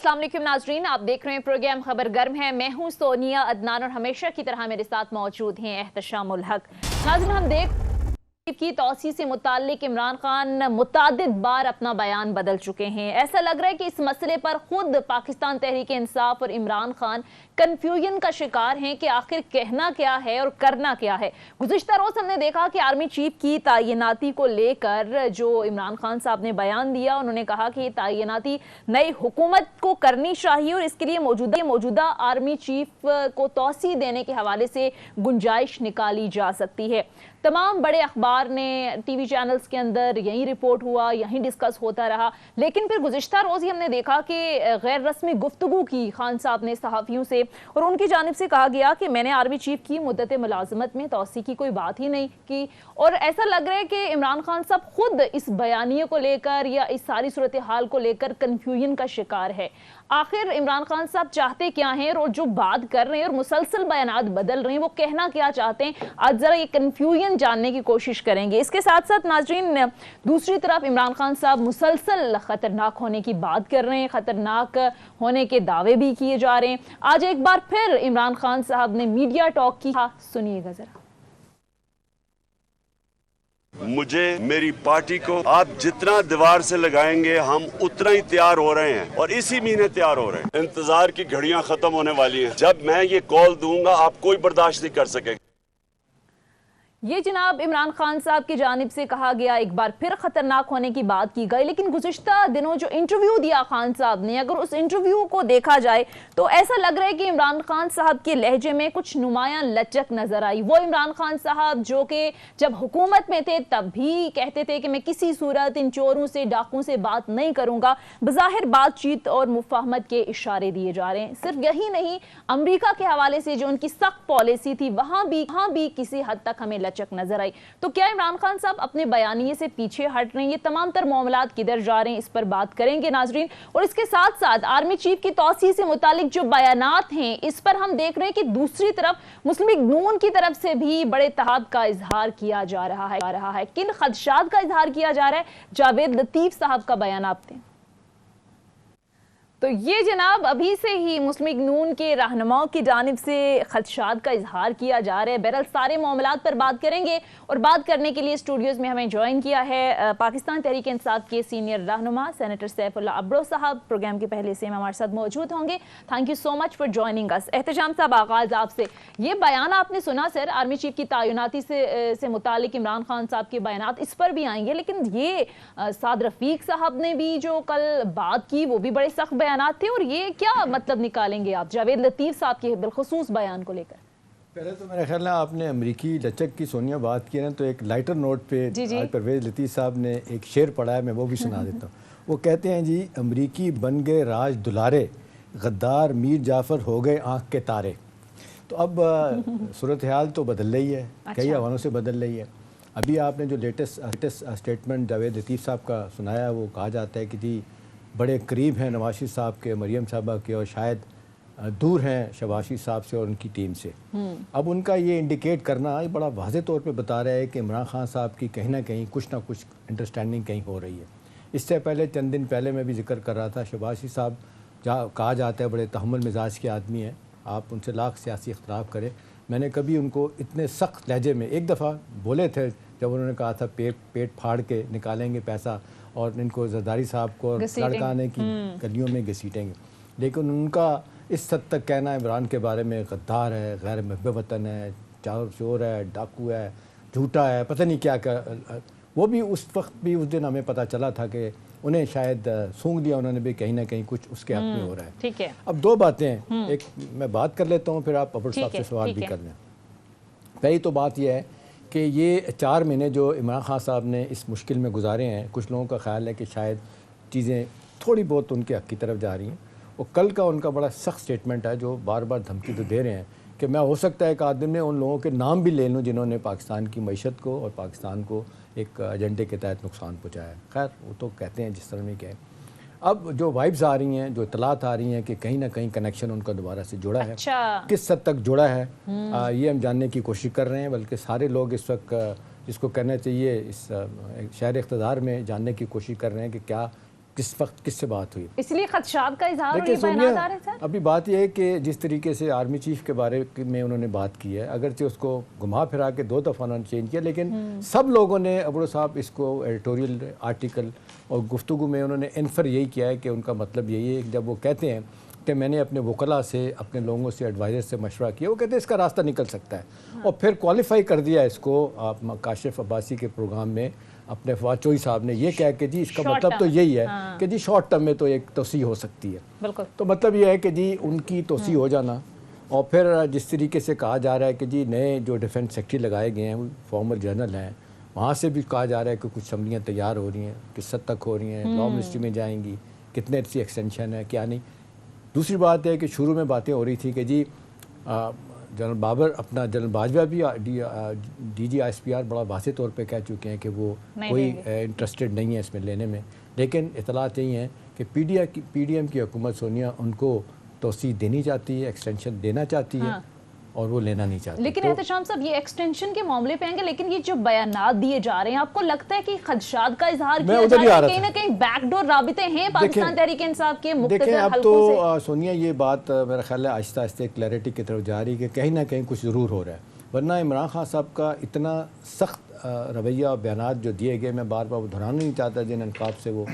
अस्सलाम वालेकुम नाजरीन, आप देख रहे हैं प्रोग्राम खबर गर्म है। मैं हूं सोनिया अदनान और हमेशा की तरह मेरे साथ मौजूद हैं एहतशामुल हक। नाज़रीन, हम देख की तौसी से मुताल्लिक इमरान खान मुतादिद बार अपना बयान बदल चुके हैं। ऐसा लग रहा है कि इस मसले पर खुद पाकिस्तान तहरीक इंसाफ और इमरान खान कंफ्यूजन का शिकार हैं कि आखिर कहना क्या है और करना क्या है। गुज़िश्ता रोज़ हमने देखा कि आर्मी चीफ की तैनाती को लेकर जो इमरान खान साहब ने बयान दिया, उन्होंने कहा कि तैनाती नई हुकूमत को करनी चाहिए और इसके लिए मौजूदा आर्मी चीफ को तौसी देने के हवाले से गुंजाइश निकाली जा सकती है। तमाम बड़े अखबार ने, टीवी चैनल्स के अंदर यही रिपोर्ट हुआ, यही डिस्कस होता रहा, लेकिन फिर गुज़िश्ता रोज़ ही हमने देखा कि गैर रस्मी गुफ्तगू की खान साहब ने सहाफ़ियों से, और उनकी जानिब से कहा गया कि मैंने आर्मी चीफ की मुद्दत मुलाजमत में तौसी की कोई बात ही नहीं की। और ऐसा लग रहा है कि इमरान खान साहब खुद इस बयानिए को लेकर या इस सारी सूरत हाल को लेकर कन्फ्यूजन का शिकार है। आखिर इमरान खान साहब चाहते क्या हैं और जो बात कर रहे हैं और मुसलसल बयानात बदल रहे हैं, वो कहना क्या चाहते हैं, आज जरा ये कन्फ्यूजन जानने की कोशिश करेंगे। इसके साथ साथ नाजरीन, दूसरी तरफ इमरान खान साहब मुसलसल खतरनाक होने की बात कर रहे हैं, खतरनाक होने के दावे भी किए जा रहे हैं। आज एक बार फिर इमरान खान साहब ने मीडिया टॉक की, सुनिएगा जरा। मुझे, मेरी पार्टी को आप जितना दीवार से लगाएंगे हम उतना ही तैयार हो रहे हैं और इसी महीने तैयार हो रहे हैं। इंतजार की घड़ियां खत्म होने वाली हैं। जब मैं ये कॉल दूंगा आप कोई बर्दाश्त नहीं कर सकेंगे। ये जनाब इमरान खान साहब की जानिब से कहा गया, एक बार फिर खतरनाक होने की बात की गई। लेकिन गुज़िश्ता दिनों जो इंटरव्यू दिया खान साहब ने, अगर उस इंटरव्यू को देखा जाए तो ऐसा लग रहा है कि इमरान खान साहब के लहजे में कुछ नुमायां लचक नजर आई। वो इमरान खान साहब जो कि जब हुकूमत में थे तब भी कहते थे कि मैं किसी सूरत इन चोरों से, डाकुओं से बात नहीं करूंगा। बज़ाहिर बातचीत और मुफाहमत के इशारे दिए जा रहे हैं। सिर्फ यही नहीं, अमरीका के हवाले से जो उनकी सख्त पॉलिसी थी वहां भी किसी हद तक हमें नजर आई। तो क्या इमरान खान साहब अपने बयानिए से पीछे हट रहे हैं? ये तमाम तर मामलात किधर जा रहे हैं, इस पर बात करेंगे नाजरीन। और इसके साथ साथ आर्मी चीफ की तौसी से मुतालिक जो बयानात हैं, इस पर हम देख रहे हैं कि दूसरी तरफ मुस्लिम लीग नून की तरफ से भी बड़े तहाद का इजहार किया जा रहा है। किन खदशात का इजहार किया जा रहा है, जावेद लतीफ साहब का बयान आप दें। तो ये जनाब अभी से ही मुस्लिम लीग नून के रहनुमाओं की जानिब से खदशात का इजहार किया जा रहा है। बहरहाल सारे मामलात पर बात करेंगे और बात करने के लिए स्टूडियोज़ में हमें ज्वाइन किया है पाकिस्तान तहरीक इंसाफ के सीनियर रहनुमा सेनेटर सैफुल्लाह अब्रो साहब। प्रोग्राम के पहले से हमारे साथ मौजूद होंगे। Thank you so much for joining अस। एहतशाम साहब, आगाज़ आपसे। ये बयान आपने सुना सर, आर्मी चीफ की तैनाती से मुतालिक इमरान खान साहब के बयानात, इस पर भी आएंगे, लेकिन ये साद रफीक साहब ने भी जो कल बात की वो भी बड़े सख्त थे। और ये क्या मतलब निकालेंगे आप जावेद लतीफ साहब के बिलखुसूस बयान को लेकर? पहले तो मेरे ख्याल में आपने अमरीकी लचक की सोनिया बात की है ना, तो एक लाइटर नोट पे आज परवेज लतीफ़ साहब ने एक शेर पढ़ा है, मैं वो भी सुना देता हूँ। वो कहते हैं जी, अमरीकी बन गए राज दुलारे, गद्दार मीर जाफ़र हो गए आँख के तारे। तो अब सूरत हाल तो बदल रही है, कई हवालों से बदल रही है। अभी आपने जो लेटेस्ट स्टेटमेंट जावेद लतीफ़ साहब का सुनाया, वो कहा जाता है कि जी बड़े करीब हैं नवाज शरीफ साहब के, मरियम साहबा के, और शायद दूर हैं शहबाज शरीफ साहब से और उनकी टीम से। अब उनका ये इंडिकेट करना ये बड़ा वाज़े तौर पे बता रहा है कि इमरान खान साहब की कहीं ना कुछ अंडरस्टैंडिंग कहीं हो रही है। इससे पहले चंद दिन पहले मैं भी जिक्र कर रहा था, शहबाज शरीफ साहब कहा जाता है बड़े तहम्मुल मिजाज के आदमी हैं, आप उनसे लाख सियासी इख्तलाफ करें। मैंने कभी उनको इतने सख्त लहजे में एक दफ़ा बोले थे जब उन्होंने कहा था पेट फाड़ के निकालेंगे पैसा और इनको जरदारी साहब को लड़काने की गलियों में घसीटेंगे, लेकिन उनका इस हद तक कहना इमरान के बारे में गद्दार है, गैर महब वतन है, चोर है, डाकू है, झूठा है, पता नहीं क्या क्या, वो भी उस वक्त भी उस दिन हमें पता चला था कि उन्हें शायद सूंघ दिया उन्होंने भी कहीं ना कहीं कुछ उसके हक में हो रहा है। ठीक है, अब दो बातें हैं, एक मैं बात कर लेता हूँ, फिर आप अब्दुल साहब से सवाल भी कर लें। पहली तो बात यह है कि ये 4 महीने जो इमरान खान साहब ने इस मुश्किल में गुजारे हैं, कुछ लोगों का ख्याल है कि शायद चीज़ें थोड़ी बहुत उनके हक़ की तरफ जा रही हैं। और कल का उनका बड़ा सख्त स्टेटमेंट है जो बार बार धमकी तो दे रहे हैं कि मैं हो सकता है एक आदमी में उन लोगों के नाम भी ले लूँ जिन्होंने पाकिस्तान की मईशत को और पाकिस्तान को एक एजेंडे के तहत नुकसान पहुँचाया है। खैर वो तो कहते हैं जिस तरह में कहें। अब जो वाइब्स आ रही हैं, जो इतलात आ रही हैं कि कहीं ना कहीं कनेक्शन उनका दोबारा से जुड़ा है, किस हद तक जुड़ा है ये हम जानने की कोशिश कर रहे हैं। बल्कि सारे लोग इस वक्त जिसको कहना चाहिए इस शहर इक़्तिदार में जानने की कोशिश कर रहे हैं कि क्या किस वक्त किससे बात हुई। इसलिए खदशात का इजहार और देखिए ये बयानात आ रहे हैं सोनिया, सर। अभी बात यह है कि जिस तरीके से आर्मी चीफ के बारे में उन्होंने बात की है, अगरचे उसको घुमा फिरा के 2 दफ़ा उन्होंने चेंज किया, लेकिन सब लोगों ने अबड़ो साहब इसको एडिटोरियल आर्टिकल और गुफ्तगू में उन्होंने इन्फर यही किया है कि उनका मतलब यही है कि जब वो कहते हैं कि मैंने अपने वकला से, अपने लोगों से, एडवाइज़र से मशवरा किया, वो कहते हैं इसका रास्ता निकल सकता है। और फिर क्वालिफाई कर दिया इसको आप काशिफ अब्बासी के प्रोग्राम में अपने फवाद चौधरी साहब ने ये कहा कि जी इसका Short मतलब तो term, यही है हाँ। कि जी शॉर्ट टर्म में तो एक तोसी हो सकती है। बिल्कुल। तो मतलब ये है कि जी उनकी तोसी हो जाना, और फिर जिस तरीके से कहा जा रहा है कि जी नए जो डिफेंस सेक्रेटरी लगाए गए हैं वो फॉर्मर जनरल हैं, वहाँ से भी कहा जा रहा है कि कुछ असम्बलियाँ तैयार हो रही हैं, किस हद तक हो रही हैं, लॉ मिनिस्ट्री में जाएंगी, कितने सी एक्सटेंशन है क्या नहीं। दूसरी बात है कि शुरू में बातें हो रही थी कि जी जनरल बाबर अपना जनरल बाजवा भी DGISPR बड़ा वाज़ेह तौर पे कह चुके हैं कि वो कोई इंटरेस्टेड नहीं है इसमें लेने में, लेकिन इतलात यही हैं कि PDM की हुकूमत सोनिया उनको तोसी देनी चाहती है, एक्सटेंशन देना चाहती है, और वो लेना नहीं चाहती। लेकिन एहतशाम साहब ये एक्सटेंशन के मामले पे आएंगे, लेकिन ये जो बयानात दिए जा रहे हैं, आपको लगता है कि खदशात का इजहार किया जा रहा है, कहीं ना कहीं बैकडोर राबिते हैं पाकिस्तान तहरीक इंसाफ के मुख्तलिफ देखें, अब हलकों से? तो सोनिया ये बात मेरा ख्याल है आहिस्ता आहिस्ता क्लैरिटी की तरफ जा रही है कि कहीं ना कहीं कुछ ज़रूर हो रहा है, वरना इमरान खान साहब का इतना सख्त रवैया और बयानात जो दिए गए, मैं बार बार वो दोहराना नहीं चाहता, जिन अनकाब से वो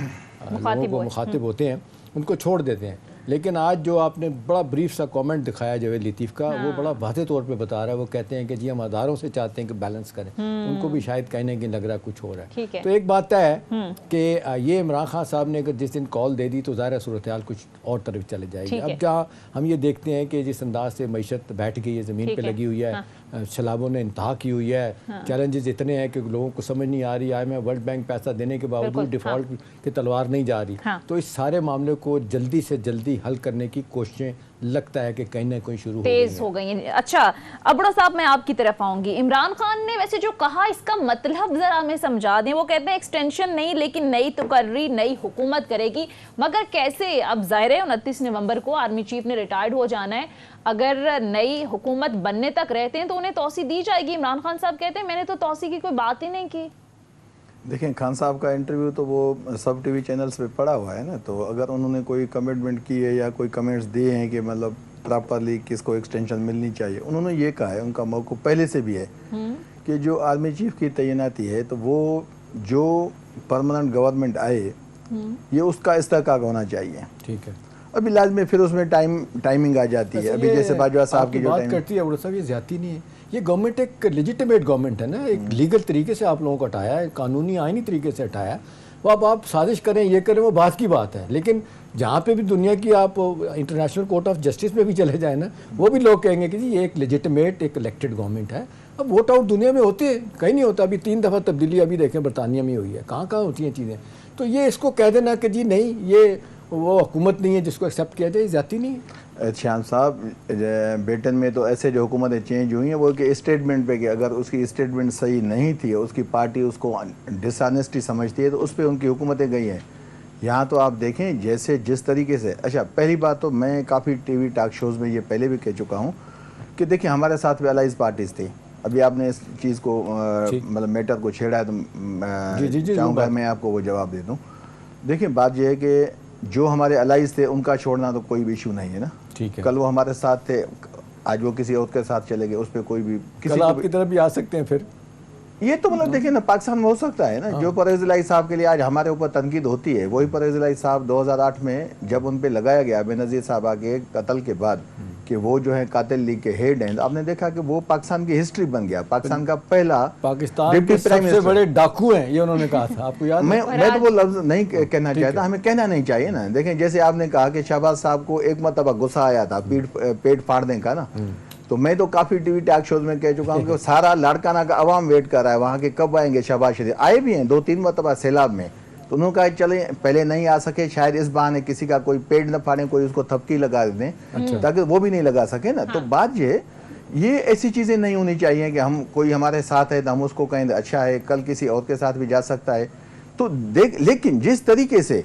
लोगों को मुखातिब होते हैं उनको छोड़ देते हैं, लेकिन आज जो आपने बड़ा ब्रीफ सा कमेंट दिखाया जावेद लतीफ़ का, वो बड़ा वाज़ेह तौर पे बता रहा है। वो कहते हैं कि जी हम अदारों से चाहते हैं कि बैलेंस करें, उनको भी शायद कहीं ना कहीं लग रहा है कुछ हो रहा है। तो एक बात तय है कि ये इमरान खान साहब ने अगर जिस दिन कॉल दे दी तो ज़ाहिर है सूरत हाल कुछ और तरफ चले जाएगी। अब जहाँ हम ये देखते हैं कि जिस अंदाज से मईशत बैठ गई है, ज़मीन पर लगी हुई है, सैलाबों ने इंतहा की हुई है, चैलेंजेस इतने हैं कि लोगों को समझ नहीं आ रही, IMF वर्ल्ड बैंक पैसा देने के बावजूद डिफ़ॉल्ट की तलवार नहीं जा रही। तो इस सारे मामले को जल्दी से जल्दी हल करने की कोशिशें लगता है कि कहीं ना कहीं शुरू तेज हो गई हैं। अच्छा अबड़ा साहब, मैं आपकी तरफ आऊंगी। इमरान खान ने वैसे जो कहा इसका मतलब जरा हमें समझा दें। वो कहते हैं एक्सटेंशन नहीं, लेकिन नई तकर्री नई हुकूमत करेगी, मगर कैसे? अब जाहिर है 29 नवंबर को आर्मी चीफ ने रिटायर्ड हो जाना है, अगर नई हुकूमत बनने तक रहते हैं तो उन्हें तौसी दी जाएगी। इमरान खान साहब कहते हैं मैंने तो तौसी की कोई बात ही नहीं की। देखें, खान साहब का इंटरव्यू तो वो सब टीवी चैनल्स पे पड़ा हुआ है ना, तो अगर उन्होंने कोई कमिटमेंट की है या कोई कमेंट्स दिए हैं कि मतलब प्रॉपरली किसको एक्सटेंशन मिलनी चाहिए, उन्होंने ये कहा है, उनका मौक़िफ़ पहले से भी है कि जो आर्मी चीफ की तैनाती है तो वो जो परमानेंट गवर्नमेंट आए ये उसका इस्तेहकाक होना चाहिए। ठीक है। अभी लाजमी फिर उसमें टाइमिंग आ जाती है। अभी जैसे बाजवा साहब की जो बात करती है साहब, ये ज्यादती नहीं है। ये गवर्नमेंट एक लेजिटिमेट गवर्नमेंट है ना, एक लीगल तरीके से आप लोगों को हटाया है, कानूनी आईनी तरीके से हटाया है। वो अब आप साजिश करें, ये करें, वो बात की बात है, लेकिन जहाँ पे भी दुनिया की आप इंटरनेशनल कोर्ट ऑफ जस्टिस में भी चले जाए ना, वो भी लोग कहेंगे कि जी ये एक लेजिटिमेट एक इलेक्टेड गवर्नमेंट है। अब वोट आउट दुनिया में होते हैं, कहीं नहीं होता। अभी 3 दफ़ा तब्दीली अभी देखें बरतानिया में हुई है, कहाँ कहाँ होती हैं चीज़ें। तो ये इसको कह देना कि जी नहीं ये वो हुकूमत नहीं है जिसको एक्सेप्ट किया जाए, ज़्यादती नहीं है। श्याम साहब, ब्रिटेन में तो ऐसे जो हुकूमतें चेंज हुई हैं वो कि स्टेटमेंट पे कि अगर उसकी स्टेटमेंट सही नहीं थी, उसकी पार्टी उसको डिसऑनेस्टी समझती है, तो उस पर उनकी हुकूमतें गई हैं। यहाँ तो आप देखें जैसे जिस तरीके से, अच्छा पहली बात तो मैं काफ़ी टीवी टॉक शोज़ में ये पहले भी कह चुका हूँ कि देखिए हमारे साथ भी अलाइज पार्टीज़ थी। अभी आपने इस चीज़ को मतलब मैटर को छेड़ा है तो चाहूँगा मैं आपको वो जवाब दे दूँ। देखिए बात यह है कि जो हमारे अलाइज थे उनका छोड़ना तो कोई भी इशू नहीं है ना। ठीक है। कल वो हमारे साथ थे, आज वो किसी और के साथ चले गए, उस पर कोई भी कल आपकी तरफ भी आ सकते हैं फिर। ये तो मतलब देखिए ना, पाकिस्तान में हो सकता है ना। जो परवेज़ इलाही साहब के लिए आज हमारे ऊपर तनकीद होती है, वही परवेज़ इलाही साहब 2008 में जब उन पे लगाया गया बेनज़ीर साहबा के कत्ल के बाद कि वो जो है कातिल लीग के हेड हैं, आपने देखा कि वो पाकिस्तान की हिस्ट्री बन गया, पाकिस्तान का पहला पाकिस्तान के सबसे बड़े डाकू हैं, ये उन्होंने कहा था, आपको याद है? मैं तो वो लफ्ज़ नहीं कहना चाहता, हमें कहना नहीं चाहिए ना। देखें जैसे आपने कहा कि शहबाज साहब को एक मरतबा गुस्सा आया था पेट फाड़ने का ना, तो मैं तो काफ़ी टीवी टॉक शोज में कह चुका हूँ कि सारा लाड़काना का अवाम वेट कर रहा है वहाँ के कब आएंगे शहबाज शरीफ। आए भी हैं 2-3 मरतबा सैलाब में, तो उन्होंने कहा चले पहले नहीं आ सके, शायद इस बहाने किसी का कोई पेड़ न फाड़े, कोई उसको थपकी लगा दें ताकि वो भी नहीं लगा सके ना। तो बात ये ऐसी चीज़ें नहीं होनी चाहिए कि हम कोई हमारे साथ है तो हम उसको कहें अच्छा है, कल किसी और के साथ भी जा सकता है। तो लेकिन जिस तरीके से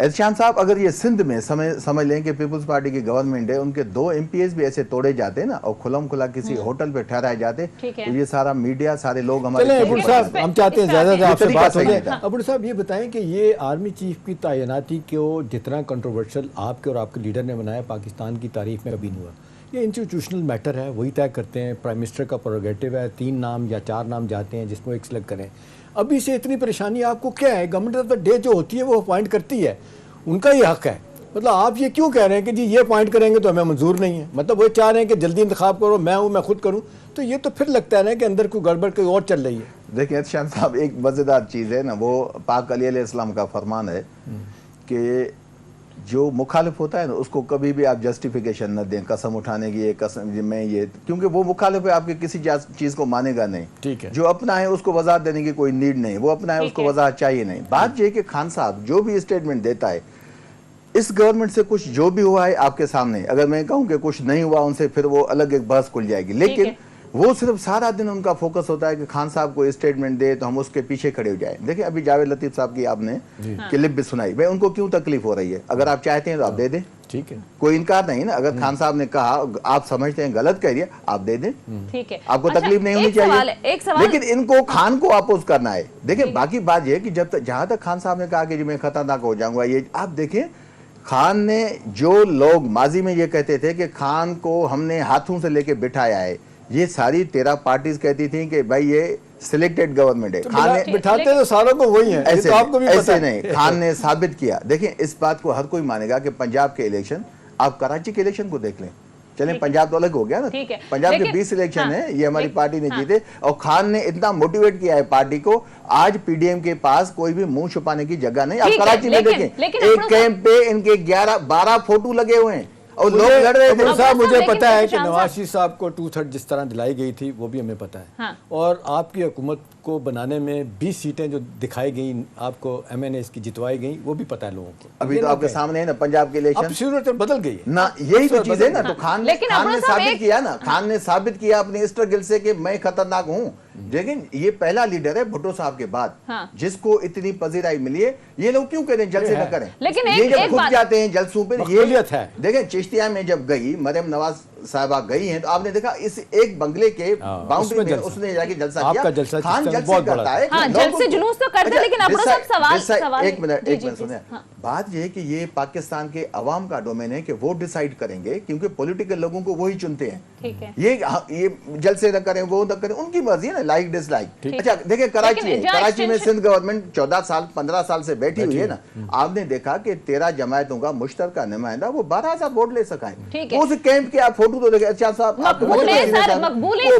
एहसान साहब, अगर ये सिंध में समझ लें कि पीपल्स पार्टी की गवर्नमेंट है, उनके 2 MPs भी ऐसे तोड़े जाते ना और खुलम खुला किसी होटल पे ठहराए जाते, तो ये सारा मीडिया, सारे लोग हमारे चलें अबुल साहब, हम चाहते हैं ज़्यादा आपसे तरीका बात हो सही जाए। था। अबुल साहब ये बताएं कि ये आर्मी चीफ की तैनाती को जितना कंट्रोवर्शियल आपके और आपके लीडर ने बनाया, पाकिस्तान की तारीख में कभी नहीं हुआ। ये इंस्टीट्यूशनल मैटर है, वही तय करते हैं, प्राइम मिनिस्टर का प्रोगेटिव है, 3 नाम या 4 नाम जाते हैं जिसमें एक सिलेक्ट करें। अभी से इतनी परेशानी आपको क्या है? गवर्नमेंट ऑफ द डे जो होती है वो अपॉइंट करती है, उनका ही हक है। मतलब आप ये क्यों कह रहे हैं कि जी ये अपॉइंट करेंगे तो हमें मंजूर नहीं है? मतलब वो चाह रहे हैं कि जल्दी इंतखाब करो, मैं हूँ, मैं खुद करूँ, तो ये तो फिर लगता है ना कि अंदर कोई गड़बड़ कोई और चल रही है। देखिए एहसान साहब, एक मज़ेदार चीज़ है ना, वो पाक अली अलैहिस्सलाम का फरमान है कि जो मुखालिफ होता है ना उसको कभी भी आप जस्टिफिकेशन न दें, कसम उठाने की, ये कसम मैं ये, क्योंकि वो मुखालिफ है, आपकी किसी चीज़ को मानेगा नहीं। ठीक है। जो अपना है उसको वजाहत देने की कोई नीड नहीं, वो अपना है उसको वजाहत चाहिए नहीं। बात ये कि खान साहब जो भी स्टेटमेंट देता है, इस गवर्नमेंट से कुछ जो भी हुआ है आपके सामने, अगर मैं कहूँ कि कुछ नहीं हुआ उनसे, फिर वो अलग एक बहस खुल जाएगी, लेकिन वो सिर्फ सारा दिन उनका फोकस होता है कि खान साहब को स्टेटमेंट दे तो हम उसके पीछे खड़े हो जाए। देखिए अभी जावेद लतीफ़ साहब की आपने क्लिप भी सुनाई, भाई उनको क्यों तकलीफ हो रही है? अगर आप चाहते हैं तो आप दे दें, ठीक है, कोई इनकार नहीं ना। अगर खान साहब ने कहा आप समझते हैं गलत कह रही है, आप दे दें, ठीक है, आपको तकलीफ नहीं होनी चाहिए। लेकिन इनको खान को अपोज करना है। देखिए बाकी बात यह कि जब तक, जहां तक खान साहब ने कहा कि मैं खतरनाक हो जाऊंगा, ये आप देखें, खान ने, जो लोग माजी में ये कहते थे कि खान को हमने हाथों से लेके बिठाया है, ये सारी 13 पार्टीज कहती थी कि भाई ये सिलेक्टेड गवर्नमेंट है। खान ने बिठाते तो सारों को वही है, ऐसे, तो आपको भी ऐसे पता नहीं, खान ने साबित किया। देखिए इस बात को हर कोई मानेगा कि पंजाब के इलेक्शन, आप कराची के इलेक्शन को देख लें, चलें पंजाब तो अलग हो गया ना, पंजाब के 20 इलेक्शन है, ये हमारी पार्टी ने जीते, और खान ने इतना मोटिवेट किया है पार्टी को, आज PDM के पास कोई भी मुंह छुपाने की जगह नहीं। आप कराची में देखें, एक कैंप पे इनके 11-12 फोटो लगे हुए हैं और लोग लड़ रहे थे। साहब मुझे पता है कि नवाज शरीफ साहब को 2/3 जिस तरह दिलाई गई थी वो भी हमें पता है। हाँ। और आपकी हुकूमत को बनाने में 20 सीटें जो दिखाई गई आपको, MNA की जितवाई गई, वो भी पता है लोगों को। अभी तो आपके सामने है ना पंजाब के इलेक्शन, अब सूरत बदल गई ना, यही तो चीज है ना। तो खान ने साबित किया ना, खान ने साबित किया अपने स्ट्रगल से कि मैं खतरनाक हूँ। लेकिन ये पहला लीडर है भुट्टो साहब के बाद जिसको इतनी पजीराई मिली है। ये लोग क्यों करें जलसे न करें, लेकिन ये जब खुद जाते हैं जलसों पर, ये है। देखें चिश्तिया में जब गई मरियम नवाज साहबा गई हैं, तो आपने देखा इस एक बंगले के बाउंड्री में उसने जाके जलसा किया। खान जलसे करता है, जलसे जुलूस तो करता है, लेकिन अब्दुल साहब सवाल एक मिनट सुने। बात ये है कि ये पाकिस्तान के अवाम का डोमेन है कि वो डिसाइड करेंगे, क्योंकि पॉलिटिकल लोगों को वही चुनते हैं। ये जलसे न करें, वो न करें, उनकी मर्जी है ना, लाइक डिसलाइक। अच्छा देखिए कराची में सिंध गवर्नमेंट 14 साल 15 साल से बैठी हुई है ना, आपने देखा कि 13 जमायतों का मुश्तरका नुमाइंदा वो 12,000 वोट ले सका है। उस कैंप के आप फोटो तो देखें। अच्छा साहब,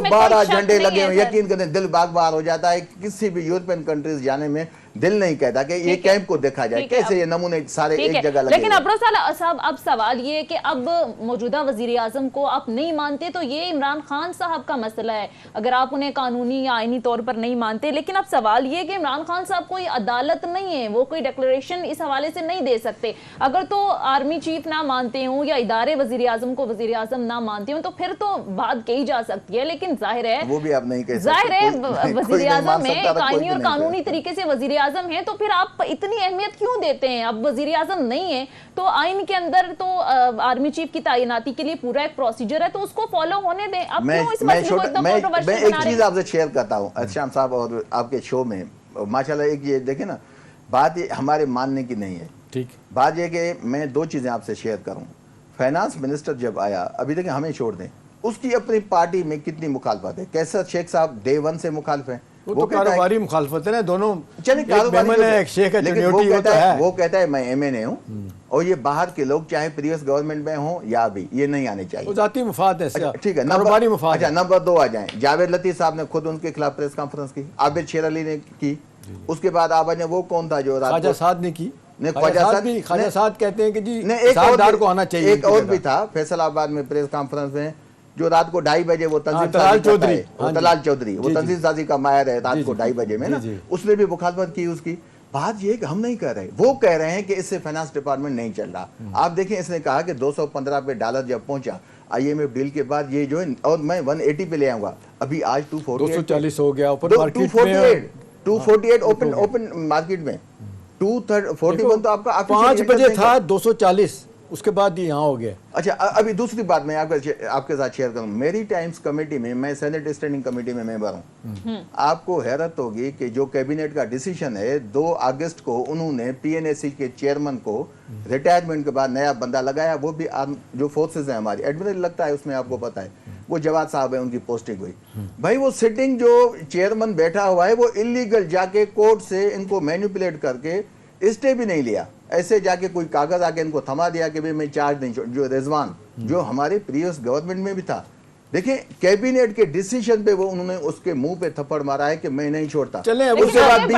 12 झंडे लगे हुए, यकीन करें दिल बाग बार हो जाता है। किसी भी यूरोपियन कंट्रीज जाने में दिल नहीं कहता कि ये कैंप को देखा जाए, कैसे ये नमूने सारे एक जगह लगे। लेकिन अब्रोज साहब, अब सवाल ये है कि अब मौजूदा वजीर आजम को आप नहीं मानते तो ये इमरान खान साहब का मसला है, अगर आप उन्हें कानूनी या आईनी तौर पर नहीं मानते। लेकिन अब सवाल ये है कि इमरान खान साहब कोई अदालत नहीं है, वो कोई डिक्लेरेशन इस हवाले से नहीं दे सकते। अगर तो आर्मी चीफ ना मानते हो या इदारे वजीर आजम को वजीर आजम ना मानते हो तो फिर तो बात कही जा सकती है। लेकिन जाहिर है वो भी आप नहीं कह सकते, जाहिर है वजीर आजम है, आईनी और कानूनी तरीके से वजीर आजम है, तो फिर आप इतनी अहमियत क्यों देते हैं? अब वजीर आजम नहीं है तो आइन के अंदर तो आर्मी चीफ की तैनाती के लिए पूरा एक प्रोसीजर है, तो उसको फॉलो होने दें। अब क्यों इस मसले को इतना कंट्रोवर्शियल बना रहे हैं? मैं एक चीज आपसे शेयर करता हूं एहसान साहब, और आपके शो में माशाल्लाह एक ये देखें ना, बात ये हमारे मानने की नहीं है। ठीक, बात ये कि मैं 2 चीजें आपसे शेयर करूं। फाइनेंस मिनिस्टर जब आया, अभी देखें हमें छोड़ दें, उसकी अपनी पार्टी में कितनी मुखालफत है। कैसर शेख साहब डे 1 से मुखालिफ हैं, वो तो कारोबारी मुखालफत है ना, दोनों। चलिए वो कहता है मैं MNA हूँ, और ये बाहर के लोग चाहे प्रीवियस गवर्नमेंट में हो या भी, ये नहीं आने चाहिए, जाती मुफाद है। ठीक है, कारोबारी मुफाद। अच्छा नंबर 2 आ जाए, जावेद लतीफ साहब ने खुद उनके खिलाफ प्रेस कॉन्फ्रेंस की, आबिद शेर अली ने की, उसके बाद आप वो कौन था जो ख्वाजा साद ने की, ख्वाजा साद कहते हैं कि जी साहबदार को आना चाहिए। एक और भी था फैसलाबाद में प्रेस कॉन्फ्रेंस में, जो रात को 2:30 बजे वो तलाल चौधरी वो तंजीम साजी का मायर है, रात को 2:30 बजे में ना, उसने भी मुखालफत की उसकी। बात ये कि हम नहीं कह रहे, वो कह रहे हैं कि इससे फाइनेंस डिपार्टमेंट नहीं चल रहा। आप देखें इसने कहा कि 215 पे डॉलर जब पहुंचा IMF डील के बाद, ये जो है, और मैं 180 पे ले आऊंगा, अभी आज 240 हो गया, 248 ओपन मार्केट में 241 तो आपका 5 बजे था 240, उसके बाद ये यहाँ हो गया। अच्छा, अभी दूसरी बात मैं आपके साथ शेयर करूं। मेरी टाइम्स कमेटी में, मैं सेनेट स्टैंडिंग कमेटी में मेंबर हूं। आपको हैरत होगी कि जो कैबिनेट का डिसीजन है, 2 अगस्त को उन्होंने पीएनएसी के चेयरमैन को रिटायरमेंट के बाद नया बंदा लगाया, वो भी जो फोर्सेज है हमारी, एडमिरल लगता है उसमें, आपको पता है, वो जवाद साहब है, उनकी पोस्टिंग हुई। भाई वो सिटिंग जो चेयरमैन बैठा हुआ है, वो इलीगल जाके कोर्ट से इनको मैनिपुलेट करके स्टे भी नहीं लिया, ऐसे जाके कोई कागज आके इनको थमा दिया कि भाई मैं चार्ज नहीं छोड़। जो रिजवान जो हमारे प्रीवियस गवर्नमेंट में भी था, देखिए कैबिनेट के डिसीजन पे वो उन्होंने उसके मुंह पे थप्पड़ मारा है कि मैं नहीं छोड़ता। चलें, उसके बाद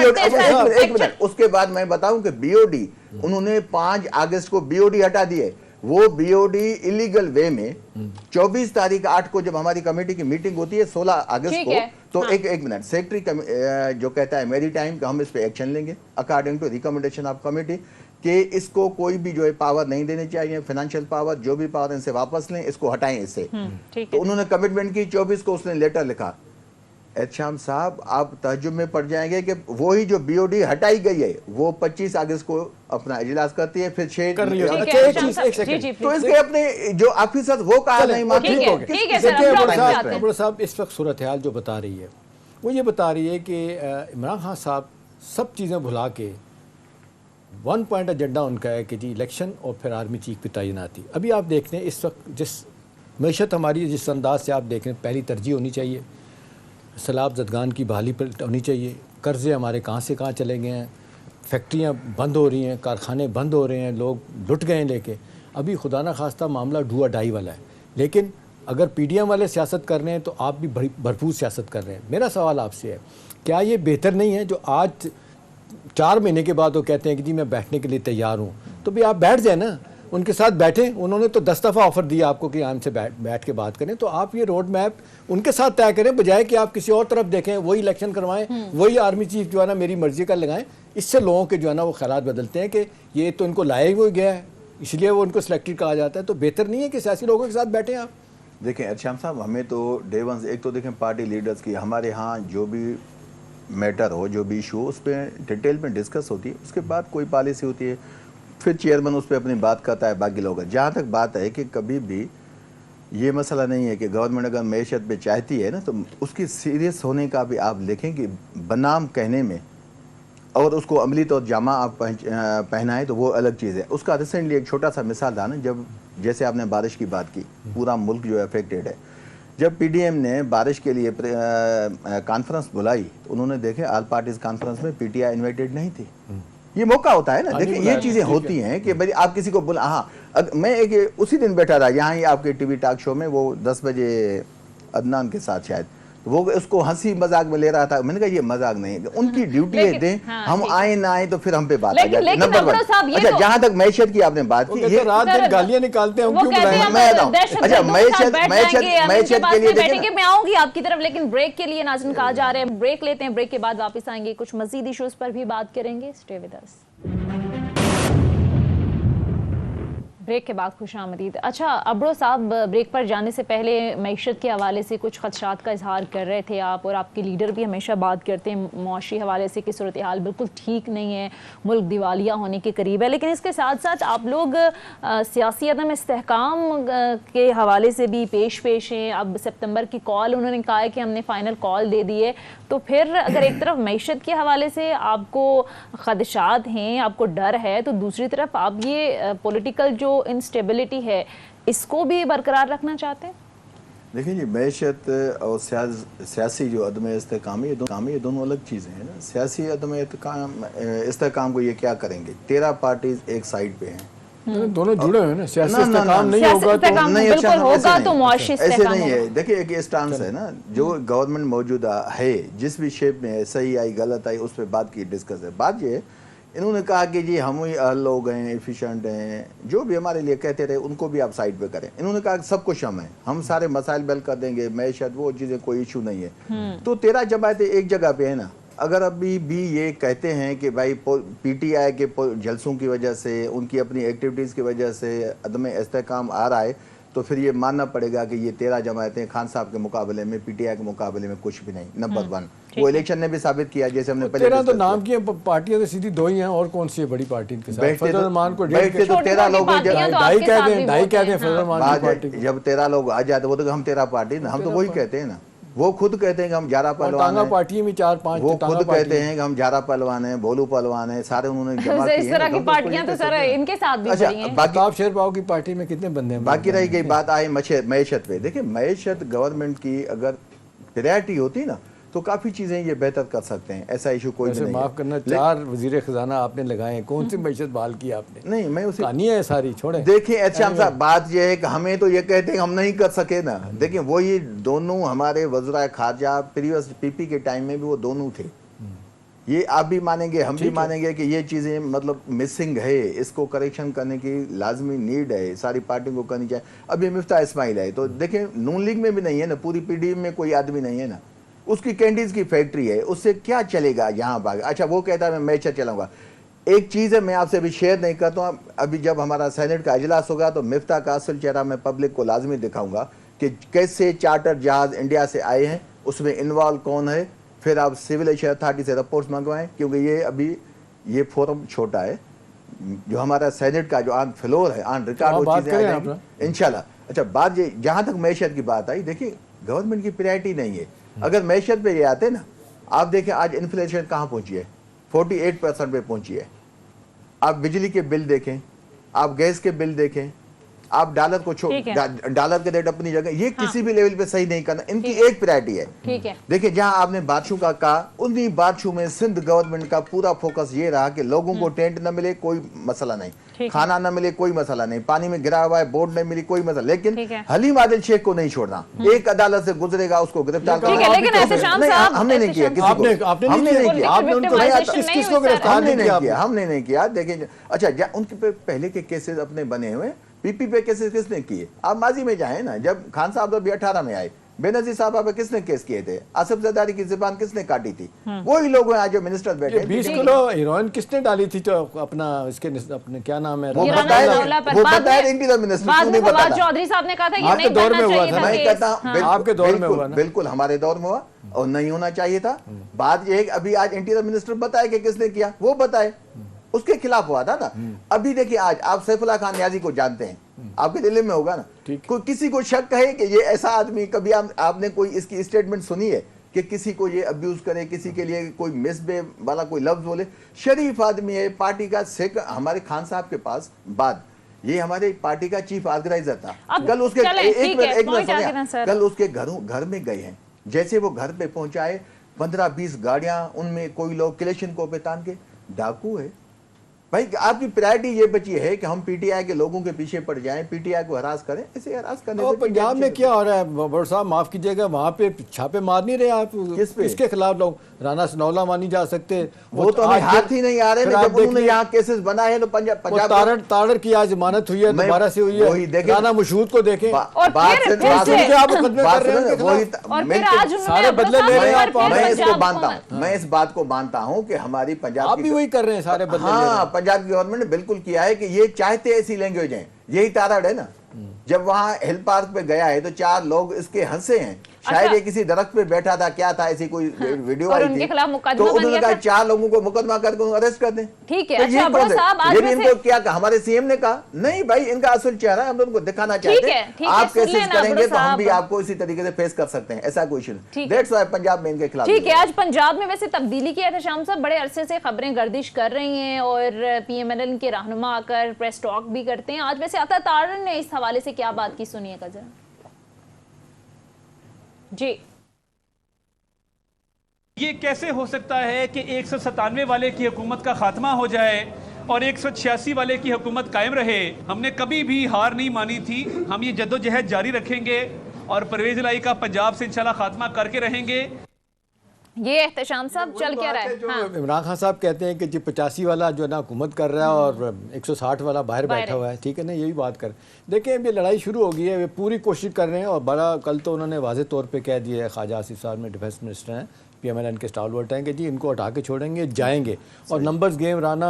एक मिनट, उसके बाद मैं बताऊं कि बीओडी उन्होंने 5 अगस्त को बीओडी हटा दिए। वो बीओडी इलीगल वे में 24 तारीख 8 को जब हमारी कमेटी की मीटिंग होती है 16 अगस्त को, तो हाँ। एक मिनट, सेक्रेटरी जो कहता है मेरी टाइम का हम इस पे एक्शन लेंगे according to recommendation of committee, कि इसको कोई भी जो है पावर नहीं देनी चाहिए, फाइनेंशियल पावर जो भी पावर इनसे वापस लें, इसको हटाएं इससे। तो उन्होंने कमिटमेंट की। 24 को उसने लेटर लिखा। एहतशाम साहब, आप तहज्जुब में पड़ जाएंगे कि वही जो बीओडी हटाई गई है वो 25 अगस्त को अपना इजलास करती है, फिर 6 कर रही है। तो इसके अपने जो ऑफिसर वो कहा नहीं मानते। अब्दुल साहब इस वक्त सूरत हाल जो बता रही है, वो ये बता रही है कि इमरान खान साहब सब चीज़ें भुला के 1 पॉइंट एजेंडा उनका है कि जी इलेक्शन और फिर आर्मी चीफ की तैनाती। अभी आप देख रहे हैं इस वक्त जिस मैशत हमारी जिस अंदाज से आप देख रहे हैं, पहली तरजीह होनी चाहिए सैलाब ज़दगान की बहाली पर होनी चाहिए। कर्ज़े हमारे कहाँ से कहाँ चले गए हैं, फैक्ट्रियाँ बंद हो रही हैं, कारखाने बंद हो रहे हैं, लोग लुट गए हैं लेके। अभी खुदा ना खास्ता मामला डूआ डाई वाला है। लेकिन अगर पीडीएम वाले सियासत कर रहे हैं तो आप भी भरपूर सियासत कर रहे हैं। मेरा सवाल आपसे है, क्या ये बेहतर नहीं है जो आज 4 महीने के बाद वो कहते हैं कि जी मैं बैठने के लिए तैयार हूँ, तो भी आप बैठ जाए ना, उनके साथ बैठें। उन्होंने तो 10 दफ़ा ऑफर दिया आपको कि हमसे बैठ के बात करें, तो आप ये रोड मैप उनके साथ तय करें, बजाय कि आप किसी और तरफ देखें, वही इलेक्शन करवाएं, वही आर्मी चीफ जो है ना मेरी मर्जी का लगाएं। इससे लोगों के जो है ना वो ख्यालात बदलते हैं कि ये तो इनको लाया ही गया है, इसलिए वो उनको सिलेक्टेड कहा जाता है। तो बेहतर नहीं है कि सियासी लोगों के साथ बैठें आप? देखें एहतशाम साहब, हमें तो डे वन से एक तो देखें पार्टी लीडर्स की, हमारे यहाँ जो भी मैटर हो, जो भी इशू हो, उस पर डिटेल में डिस्कस होती है, उसके बाद कोई पॉलिसी होती है, फिर चेयरमैन उस पर अपनी बात करता है, बाकी लोग। जहाँ तक बात है कि कभी भी ये मसला नहीं है कि गवर्नमेंट अगर मैशत पे चाहती है ना, तो उसकी सीरियस होने का भी आप देखें कि बनाम कहने में और उसको अमली तौर जामा आप पहनाएं तो वो अलग चीज़ है। उसका रिसेंटली एक छोटा सा मिसाल था ना, जब जैसे आपने बारिश की बात की, पूरा मुल्क जो है अफेक्टेड है। जब पीडीएम ने बारिश के लिए कॉन्फ्रेंस बुलाई, तो उन्होंने देखे ऑल पार्टीज कॉन्फ्रेंस में पीटीआई इन्वाइटेड नहीं थी। ये मौका होता है ना, देखिए ये चीजें होती हैं कि भाई आप किसी को बोला। हाँ, मैं एक उसी दिन बैठा था यहाँ ही आपके टीवी टॉक शो में, वो 10 बजे अदनान के साथ शायद, वो उसको हंसी मजाक में ले रहा था। मैंने कहा ये मजाक नहीं है, उनकी ड्यूटी है, दें हम आए ना आए तो फिर हम पे बात आ जाती है। नंबर 1। अच्छा, जहाँ तक मैशत की आपने बात की, ये रात दिन गालियां निकालते हैं, क्यों बुलाएं? मैं अच्छा मैशत के लिए बैठेंगे, मैं आऊंगी आपकी तरफ, लेकिन ब्रेक के लिए नाज़रीन कहा जा रहे हैं, ब्रेक लेते हैं, ब्रेक के बाद वापस आएंगे, कुछ मजीद इश्यूज पर भी बात करेंगे। Stay with us. ब्रेक के बाद खुशामदीद। अच्छा अब्रो साहब, ब्रेक पर जाने से पहले मईशत के हवाले से कुछ खदशात का इजहार कर रहे थे आप, और आपके लीडर भी हमेशा बात करते हैं मुआशी हवाले से कि सूरत हाल बिल्कुल ठीक नहीं है, मुल्क दिवालिया होने के करीब है। लेकिन इसके साथ साथ आप लोग सियासी अदम इस्तेहकाम के हवाले से भी पेश हैं। अब सितंबर की कॉल उन्होंने कहा है कि हमने फ़ाइनल कॉल दे दी है, तो फिर अगर एक तरफ मईशत के हवाले से आपको खदशात हैं, आपको डर है, तो दूसरी तरफ आप ये पॉलिटिकल जो इंस्टेबिलिटी है इसको भी बरकरार रखना चाहते हैं? देखिए जी, मैशत और सियासी जो अदम इस्तेहकाम, ये दोनों अलग चीज़ें हैं ना। सियासी अदम इस्तेहकाम को ये क्या करेंगे, 13 पार्टीज एक साइड पे हैं, दोनों जुड़े हुए हैं ना। सियासी इस्तेहकाम नहीं होगा तो मुआशी ऐसे नहीं है। देखिए एक स्टांस है ना, जो गवर्नमेंट मौजूदा है, जिस भी शेप में है, सही आई गलत आई, उस पर बात की डिस्कस है। बात ये, इन्होंने कहा कि जी हम ही लोग हैं, एफिशिएंट हैं, जो भी हमारे लिए कहते रहे उनको भी आप साइड पे करें। इन्होंने कहा सब कुछ हम सारे मसाइल बेल कर देंगे, मैशत वो चीज़ें कोई इशू नहीं है। तो 13 जमातें एक जगह पे है ना। अगर अभी भी ये कहते हैं कि भाई पीटीआई के जलसों की वजह से, उनकी अपनी एक्टिविटीज़ की वजह से अदम इस्तेहकाम आ रहा है, तो फिर ये मानना पड़ेगा कि ये 13 जमायतें खान साहब के मुकाबले में, पीटीआई के मुकाबले में कुछ भी नहीं, नंबर 1। वो इलेक्शन ने भी साबित किया, जैसे हमने पहले 13 तो नाम की पार्टियां तो सीधी 2 ही हैं, और कौन सी है बड़ी पार्टी इनके साथ? बैठते फजल रहमान को बैठते तो 13 लोग छोटी-छोटी पार्टियां तो ढाई आपके साथ भी ढाई वोट कहते हैं हैं, फजल रहमान की पार्टी को। जब 13 लोग आ जाते वो तो हम 13 पार्टी ना, हम तो वही कहते हैं ना, वो खुद कहते हैं कि हम 11 पहलवान हैं, पार्टी में 4-5 वो खुद कहते हैं कि हम 11 पहलवान हैं, भोलू पहलवान हैं, सारे उन्होंने जमा किए इस तरह की हैं। पार्टियां तो सर इनके साथ भी अच्छा, बड़ी हैं। बाकी आप शेरबाव की पार्टी में कितने बंदे हैं? बाकी रही गई बात आई मईशत पे। देखिए मईशत गवर्नमेंट की अगर प्रायोरिटी होती ना तो काफी चीजें ये बेहतर कर सकते हैं, ऐसा इशू कोई भी वैसे नहीं माफ करना, 4 वजीर खजाना आपने लगाए हैं, कौन सी मैशत बहाल की आपने? नहीं, मैं उसे कहानी है सारी, छोड़े। देखिए अच्छा साहब, बात ये है कि हमें तो ये कहते हैं हम नहीं कर सके ना। देखिए वही दोनों हमारे वज़राए खारजा प्रीवियस पीपी के टाइम में भी वो दोनों थे, ये आप भी मानेंगे हम भी मानेंगे कि ये चीज़ें मतलब मिसिंग है, इसको करेक्शन करने की लाजमी नीड है, सारी पार्टियों को करनी चाहिए। अब ये मिफ्ता इस्माइल है तो देखिए नून लीग में भी नहीं है ना, पूरी पीडीएम में कोई आदमी नहीं है ना, उसकी कैंडीज की फैक्ट्री है, उससे क्या चलेगा यहाँ भाग। अच्छा वो कहता है मैं मैच चलाऊंगा। एक चीज़ है मैं आपसे अभी शेयर नहीं करता हूँ, अभी जब हमारा सेनेट का इजलास होगा तो मिफ्ता का असल चेहरा मैं पब्लिक को लाजमी दिखाऊंगा कि कैसे चार्टर जहाज इंडिया से आए हैं, उसमें इन्वॉल्व कौन है, फिर आप सिविल एविएशन अथॉरिटी से रिपोर्ट्स मंगवाएं, क्योंकि ये अभी ये फोरम छोटा है, जो हमारा सेनेट का जो ऑन फ्लोर है ऑन रिकॉर्ड वो चीज़ें इंशाल्लाह। अच्छा बात ये जहाँ तक मैशत की बात आई, देखिए गवर्नमेंट की प्रायोरिटी नहीं है। अगर मैशत पे ये आते ना, आप देखें आज इन्फ्लेशन कहाँ पहुँची है, 48% पे पहुँची है। आप बिजली के बिल देखें, आप गैस के बिल देखें, आप डॉलर को डॉलर के रेट अपनी जगह, ये किसी भी लेवल पे सही नहीं करना, इनकी एक प्रायोरिटी है। ठीक है, देखिए जहां आपने बादशू का कहा, उन्हीं बादशू में सिंध गवर्नमेंट का पूरा फोकस ये रहा कि लोगों को टेंट न मिले कोई मसला नहीं, खाना न मिले कोई मसला नहीं, पानी में गिरा हुआ है बोर्ड नहीं मिली कोई मसला, लेकिन हलीम आदिल शेख को नहीं छोड़ना, एक अदालत से गुजरेगा उसको गिरफ्तार करना। हमने नहीं किया, हमने नहीं किया। देखिए अच्छा उनके पहले के केसेस अपने बने हुए, पीपी पे केसेस किसने किए, आप माजी में जाए ना, जब खान साहब अभी 18 में आए, बेनजीर साहब पे किसने केस किए थे, आसिफ जरदारी की जुबान किसने काटी थी, वही लोग हैं आज जो मिनिस्टर बैठे। 20 किलो हीरोइन किसने डाली थी जो अपना इसके अपने क्या नाम है, वो बताया इंटीरियर मिनिस्टर, क्यों नहीं बताया? चौधरी साहब ने कहा था ये नहीं करना चाहिए था। मैं कहता आपके दौर में हुआ ना, बिल्कुल हमारे दौर में हुआ और नहीं होना चाहिए था। बात ये है कि अभी आज इंटीरियर मिनिस्टर बताए कि किसने किया, वो बताए, उसके खिलाफ हुआ था ना। अभी देखिए आज आप सैफुल्लाह खान नियाजी को जानते हैं, आपके दिल्ली में होगा ना, कोई किसी को शक है कि ये ऐसा आदमी, कभी आपने कोई इसकी स्टेटमेंट सुनी है कि किसी को ये अब्यूज करे, किसी के लिए कोई मिसबे वाला कोई लफ्ज बोले? शरीफ आदमी है, पार्टी का हमारे खान साहब के पास बाद ये हमारे पार्टी का चीफ ऑर्गेनाइजर था। कल उसके कल उसके घर में गए हैं, जैसे वो घर पे पहुंचाए 15-20 गाड़ियां, उनमें कोई लोग क्लेशिनकों पे तान के, डाकू है भाई। आपकी प्रायोरिटी ये बची है कि हम पीटीआई के लोगों के पीछे पड़ जाएं, पीटीआई को हरास करें, ऐसे हरास करने से पंजाब में क्या हो रहा है बड़ साहब, माफ कीजिएगा, वहाँ पे छापे मार नहीं रहे आप, किसके खिलाफ लोग? राना सनौला मानी जा सकते, वो तो हमें हाथ ही नहीं आ रहे। जब उन्होंने यहाँ केसेस बनाए हैं तो पंजाब तारड़ की आज जमानत हुई है, दोबारा से हुई है, राना मशहूद को देखें, सारे बदले ले रहे हैं। मैं इसको मानता हूँ, मैं इस बात को मानता हूँ कि हमारी पंजाब भी वही कर रहे हैं, सारे बदले। हाँ, पंजाब की गवर्नमेंट ने बिल्कुल किया है कि ये चाहते ऐसी लैंग्वेज है, यही तारड़ है ना। जब वहां हिल पार्क पे गया है तो 4 लोग इसके हंसे हैं, शायद ये किसी दरख्त पे बैठा था, क्या था, ऐसी कोई वीडियो आई थी, तो उन्होंने कहा 4 लोगों को मुकदमा करके अरेस्ट कर दें। ठीक है, अच्छा बड़ो साहब, आज लेकिन इनको क्या कहा, हमारे सीएम ने कहा नहीं भाई इनका असल चेहरा हम उनको दिखाना चाहते हैं, आप केसेस करेंगे तो हम भी आपको इसी तरीके से फेस कर सकते हैं, ऐसा कोई इशू नहीं। दैट्स व्हाई पंजाब में इनके खिलाफ। ठीक है, आज पंजाब में वैसे तब्दीली की एहतशाम साहब, बड़े अरसे से खबरें गर्दिश कर रही हैं और पीएमएल के रहनुमा आकर प्रेस टॉक भी करते हैं। आज वैसे आता तारड़ ने इस हवाले से क्या बात की, सुनिएगा जरा जी। ये कैसे हो सकता है कि 197 वाले की हुकूमत का खात्मा हो जाए और 186 वाले की हुकूमत कायम रहे? हमने कभी भी हार नहीं मानी थी, हम ये जद्दोजहद जारी रखेंगे और परवेज इलाही का पंजाब से इंशाल्लाह खात्मा करके रहेंगे। ये एहतशाम साहब चल क्या रहा है? हाँ। इमरान खान साहब कहते हैं कि जी 85 वाला जो है ना हुकूमत कर रहा है और 160 वाला बाहर बैठा हुआ है, ठीक है ना, यही बात कर। देखिए अभी लड़ाई शुरू हो गई है, वे पूरी कोशिश कर रहे हैं और बड़ा, कल तो उन्होंने वाज़ेह तौर पे कह दिया है, ख्वाजा आसिफ साहब में डिफेंस मिनिस्टर हैं, PMLN के स्टालवर्ट हैं कि जी इनको हटा के छोड़ेंगे, जाएंगे। और नंबर्स गेम राना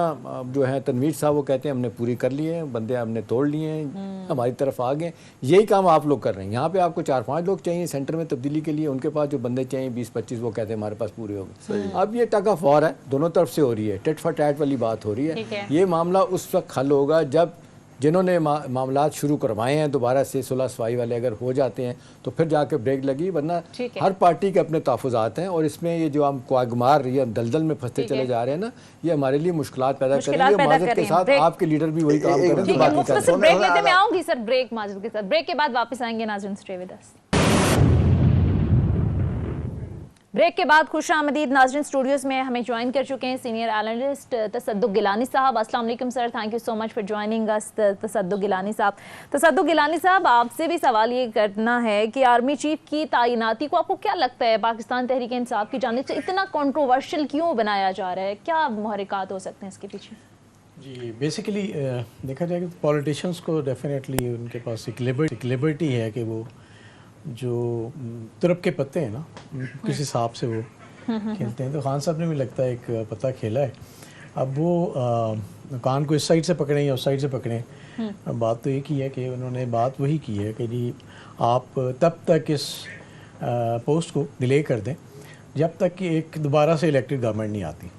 जो है तनवीर साहब वो कहते हैं हमने पूरी कर लिए हैं, बंदे हमने तोड़ लिए हैं, हमारी तरफ आ गए। यही काम आप लोग कर रहे हैं। यहाँ पे आपको 4-5 लोग चाहिए सेंटर में तब्दीली के लिए, उनके पास जो बंदे चाहिए 20-25 वो कहते हैं हमारे पास पूरे हो गए। अब ये टग ऑफ वॉर है, दोनों तरफ से हो रही है, टिट फॉर टैट वाली बात हो रही है। ये मामला उस वक्त हल होगा जब जिन्होंने मामलात शुरू करवाए हैं दोबारा से सुलह सफाई वाले अगर हो जाते हैं तो फिर जाके ब्रेक लगी, वरना हर पार्टी के अपने तहफ़्फ़ुज़ात हैं। और इसमें ये जो हम क्वागमार या दलदल में फंसते चले जा रहे हैं ना, ये हमारे लिए मुश्किलात पैदा करेंगे। माजिद के साथ आपके लीडर भी वही काम करें तो बाकी मुख्तसर ब्रेक लेते मैं आऊंगी सर, ब्रेक माजिद के साथ, ब्रेक के बाद वापस आएंगे। नाज़रीन स्टे विद अस। ब्रेक के बाद खुश आमदीद नाज़रीन। स्टूडियोज़ में हमें ज्वाइन कर चुके हैं सीनियर एनालिस्ट तसद्दुक़ गिलानी साहब। अस्सलाम वालेकुम sir, thank you so much for joining us Tassaduq Gilani साहब। तसद्दुक़ गिलानी साहब, आपसे भी सवाल ये करना है कि आर्मी चीफ की तैनाती को आपको क्या लगता है पाकिस्तान तहरीक इंसाफ की जानिब से इतना कंट्रोवर्शियल क्यों बनाया जा रहा है? क्या मुहर्रिकात हो सकते हैं इसके पीछे? जी बेसिकली देखा जाए कि पॉलिटिशियंस को डेफिनेटली उनके पास एक लिबर्टी है कि वो जो तुरप के पत्ते हैं ना किस हिसाब से वो खेलते हैं। तो खान साहब ने भी लगता है एक पत्ता खेला है, अब वो कान को इस साइड से पकड़ें या उस साइड से पकड़ें। बात तो एक ही है कि उन्होंने बात वही की है कि जी आप तब तक इस पोस्ट को डिले कर दें जब तक कि एक दोबारा से इलेक्टेड गवर्नमेंट नहीं आती।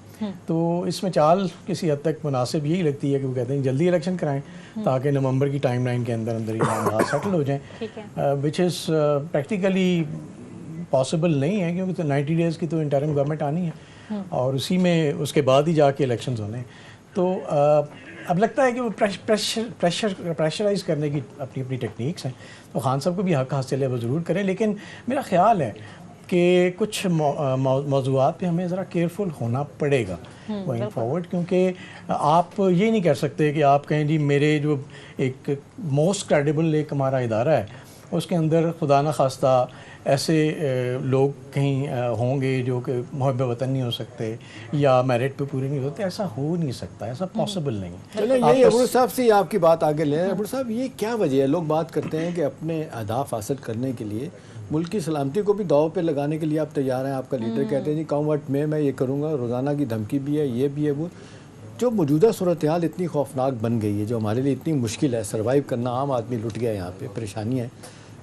तो इसमें चाल किसी हद तक मुनासिब यही लगती है कि वो कहते हैं जल्दी इलेक्शन कराएं ताकि नवंबर की टाइमलाइन के अंदर अंदर ये मामला सेटल हो जाएं, विच इज़ प्रैक्टिकली पॉसिबल नहीं है क्योंकि तो 90 डेज़ की तो इंटरिम गवर्नमेंट आनी है और उसी में उसके बाद ही जाके इलेक्शंस होने। तो अब लगता है कि वो प्रेशराइज करने की अपनी अपनी टेक्निक्स हैं। तो खान साहब को भी हक हासिल है वो ज़रूर करें, लेकिन मेरा ख्याल है कि कुछ मौज़ूआत पे हमें ज़रा केयरफुल होना पड़ेगा गोइंग फॉरवर्ड, क्योंकि आप ये नहीं कह सकते कि आप कहें जी मेरे जो एक मोस्ट क्रेडिबल एक हमारा इदारा है उसके अंदर खुदा न खास्ता ऐसे लोग कहीं होंगे जो कि मुहब्ब वतन नहीं हो सकते या मेरिट पे पूरे नहीं होते। ऐसा हो नहीं सकता, ऐसा पॉसिबल नहीं है। चलिए यही अबू साहब से आपकी बात आगे ले। अबू साहब ये क्या वजह है, लोग बात करते हैं कि अपने अहदाफ हासिल करने के लिए मुल्क की सलामती को भी दाव पे लगाने के लिए आप तैयार हैं। आपका लीडर कहते हैं जी कम वक्त में मैं ये करूँगा, रोज़ाना की धमकी भी है, ये भी है वो। जो मौजूदा सूरत हाल इतनी खौफनाक बन गई है, जो हमारे लिए इतनी मुश्किल है, सर्वाइव करना, आम आदमी लुट गया यहाँ पे, परेशानी है।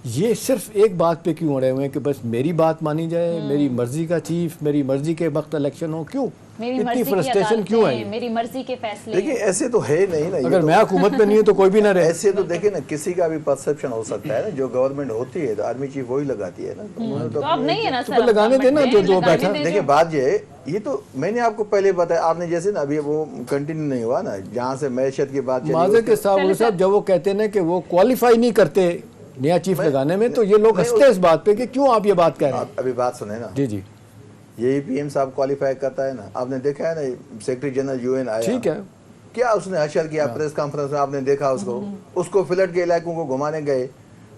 ये सिर्फ एक बात पे क्यों अड़े हुए हैं कि बस मेरी बात मानी जाए, मेरी मर्जी का चीफ, मेरी मर्जी के वक्त इलेक्शन हो? क्यों इतनी फ्रस्ट्रेशन क्यों है? मेरी मर्जी के फैसले। देखिए ऐसे तो है नहीं ना, अगर मैं हुकूमत में नहीं हूँ तो कोई भी ना रहे। ऐसे तो देखिए ना किसी का भी परसेप्शन हो सकता है ना, जो गवर्नमेंट होती है तो आर्मी चीफ वही लगाती है ना, तो अब नहीं है ना सर, लगाने देना जो बैठा। देखिए बात ये तो मैंने आपको पहले बताया, आपने जैसे ना अभी वो कंटिन्यू नहीं हुआ ना, जहाँ से मैशत की बात माज़े के साहब जब वो कहते हैं ना कि वो क्वालिफाई नहीं करते नया चीफ लगाने में, तो ये लोग हंसते हैं इस बात पे कि क्यों आप ये बात कह रहे हैं। अभी बात सुने ना। जी जी, यही पीएम साहब क्वालिफाई करता है ना, आपने देखा है ना सेक्रेटरी जनरल यूएन आया, ठीक है, क्या उसने हशर किया प्रेस कॉन्फ्रेंस में, आपने देखा उसको फ्लड के इलाकों को घुमाने गए,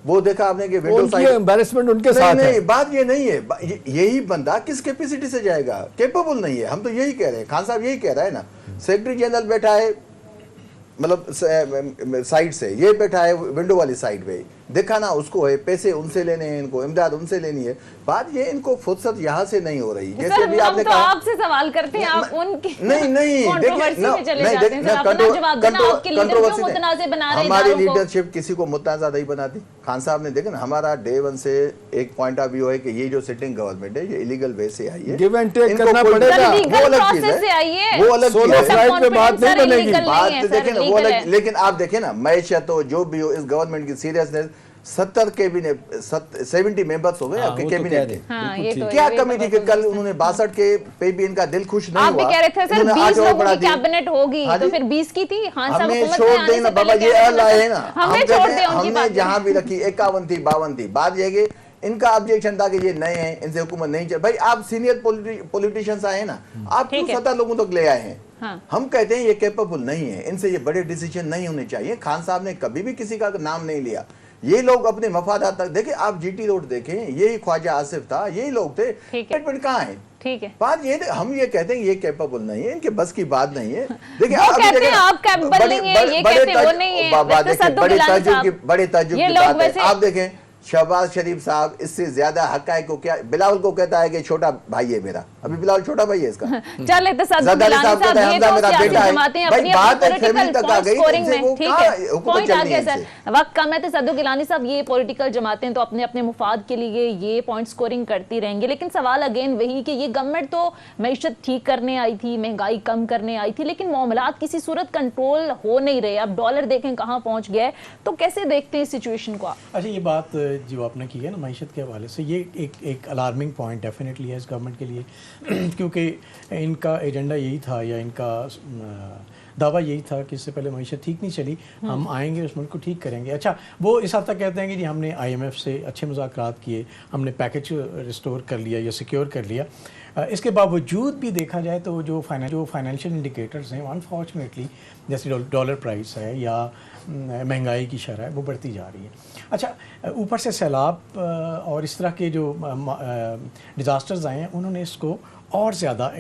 वो देखा आपने कि विंडो साइड एम्बैरेसमेंट उनके साथ है। नहीं, बात ये नहीं है, यही बंदा किस कैपेसिटी से जाएगा, कैपेबल नहीं है। हम तो यही कह रहे हैं, खान साहब यही कह रहा है ना, सेक्रेटरी जनरल बैठा है मतलब साइड से, ये बैठा है विंडो वाली साइड पे, देखा ना उसको है पैसे उनसे लेने हैं, इनको इमदाद उनसे लेनी है। बात ये इनको फुर्सत यहाँ से नहीं हो रही। जैसे भी आपने कहा आपसे सवाल करते हैं, आप उनकी नहीं हमारी लीडरशिप किसी को मुतनाज़ा नहीं बनाती। खान साहब ने देखा ना, हमारा डे वन से एक पॉइंट ऑफ व्यू है कि ये जो सिटिंग गवर्नमेंट है ये इलीगल वे से आई है, गिव एंड टेक करना पड़ेगा, वो अलग चीज है, वो अलग पे बात नहीं बनेगी। बात देखें ना वो अलग, लेकिन आप देखें ना मैशत हो जो भी हो, इस गवर्नमेंट की सीरियसनेस, 70 कैबिनेट 70 मेंबर्स हो गए आपके कैबिनेट के, क्या कमेटी के कल उन्होंने 62 के पे भी इनका दिल खुश नहीं हुआ। आप भी कह रहे थे सर 20 लोगों की कैबिनेट होगी, तो फिर 20 की थी। खान साहब हमने छोड़ देना बाबा, ये अल्लाह है ना, हमने जहां भी रखी 51 थी 52 थी। बात ये कि इनका ऑब्जेक्शन था कि ये नए हैं, इनसे हुकूमत नहीं चल। भाई आप सीनियर पॉलिटिशियंस आए ना, आप क्यों 70 लोगों तक ले आए हैं? हम कहते हैं ये कैपेबल नहीं है, इनसे ये बड़े डिसीजन नहीं होने चाहिए। खान साहब ने कभी भी किसी का नाम नहीं लिया, ये लोग अपने मफादात तक देखें। आप जीटी रोड देखें, यही ख्वाजा आसिफ था, यही लोग थे, स्टेटमेंट कहाँ है? ठीक है, बात ये हम ये कहते हैं ये कैपेबल नहीं है, इनके बस की बात नहीं है। देखिए आप कहते हैं आप कैपेबल नहीं है, ये कहते हैं वो नहीं है। बड़े ताज्जुब की बात है। आप देखें शहबाज शरीफ साहब इससे ज्यादा हक़ाइक़ को क्या, बिलावल को कहता है कि छोटा भाई है मेरा, अभी बिलावल छोटा भाई है इसका। चल तसद्दुक़ गिलानी साहब, ये तो सियासी जमातें अपनी पॉलिटिकल पॉइंट स्कोरिंग में, ठीक है, पॉइंट आ गया सर, वक्त कम है। तसद्दुक़ गिलानी साहब, ये पॉलिटिकल जमातें तो अपने अपने मुफाद के लिए ये पॉइंट स्कोरिंग करती रहेंगी, लेकिन सवाल अगेन वही कि ये गवर्नमेंट तो मईशत ठीक करने आई थी, महंगाई कम करने आई थी, लेकिन मामलात किसी सूरत कंट्रोल हो नहीं रहे। अब डॉलर देखें कहाँ पहुंच गया है, तो कैसे देखते हैं इस सिचुएशन को आप? अच्छा, ये बात जो आपने की है ना मईशत के हवाले से, ये एक अलार्मिंग पॉइंट डेफिनेटली है इस गवर्नमेंट के लिए क्योंकि इनका एजेंडा यही था या इनका दावा यही था कि इससे पहले मईशत ठीक नहीं चली, हम आएंगे उस मुल्क को ठीक करेंगे। अच्छा, वो इस हद तक कहते हैं कि जी हमने IMF से अच्छे मुज़ाकरात किए, हमने पैकेज रिस्टोर कर लिया या सिक्योर कर लिया। इसके बावजूद भी देखा जाए तो जो फाइनेंशियल इंडिकेटर्स हैं अनफॉर्चुनेटली, जैसे डॉलर प्राइस है या महंगाई की शरह है, वो बढ़ती जा रही है। अच्छा, ऊपर से सैलाब और इस तरह के जो डिज़ास्टर्स आए हैं, उन्होंने इसको और ज़्यादा